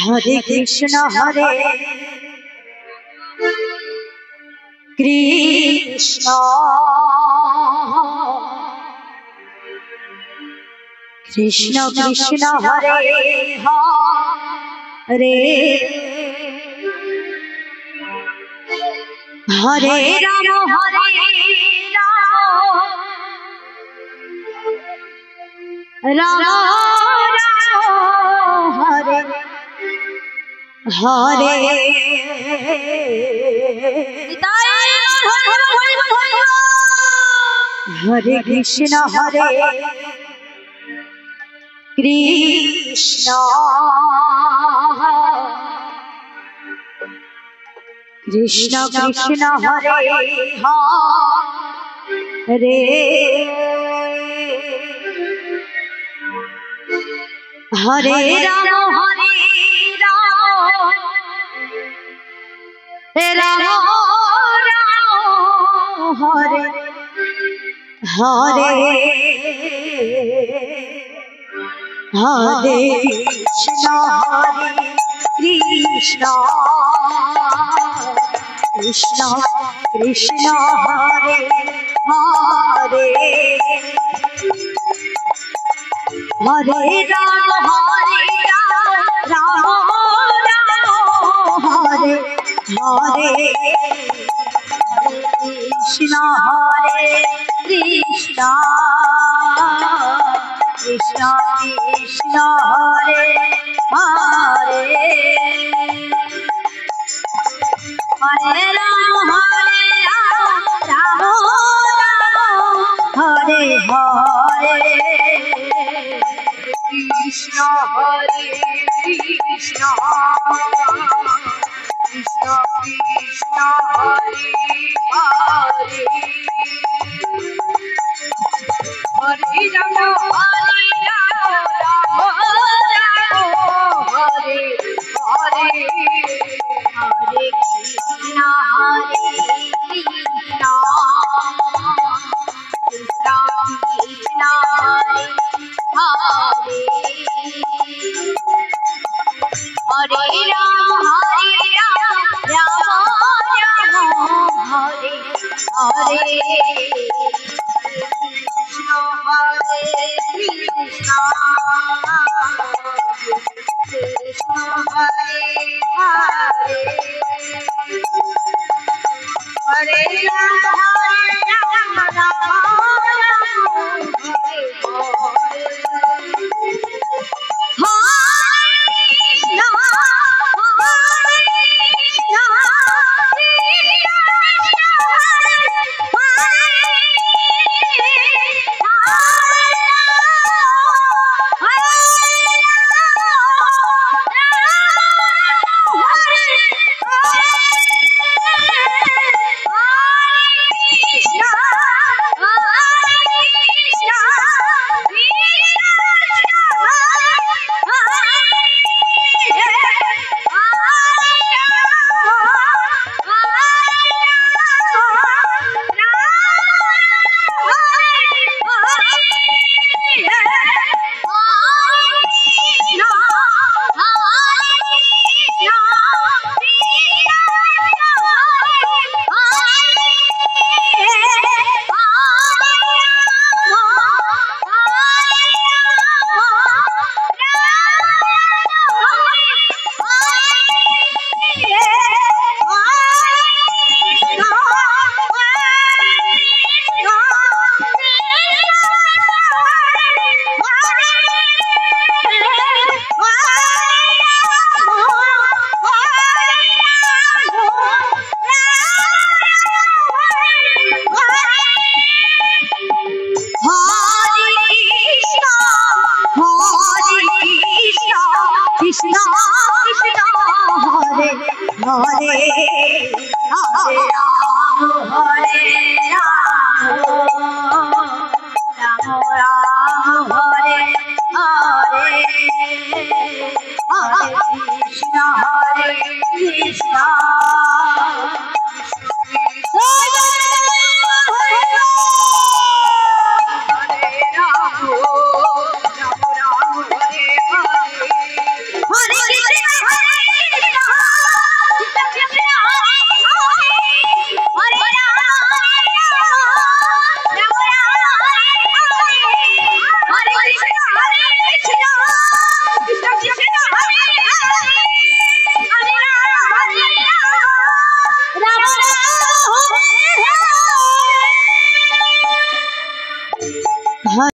Hare Krishna Krishna Krishna Krishna Hare Hare Hare Ram Ram Ram Hare Hare Hare Krishna Krishna Krishna Krishna Hare Hare Hare Ram Ram Hare Hare Hare Krishna Krishna Krishna Krishna Hare Hare Hare Ram Ram Hare Hare Krishna Krishna Krishna Krishna Hare Hare Hare Ram Ram Hare Hare Krishna Krishna Krishna Krishna Hare Hare Hare Ram Hare Hare Hare Krishna Krishna Krishna Krishna Hare Hare Hare Ram Ram Hare Hare Krishna Krishna Krishna Hare Hare Hare Ram Hare Krishna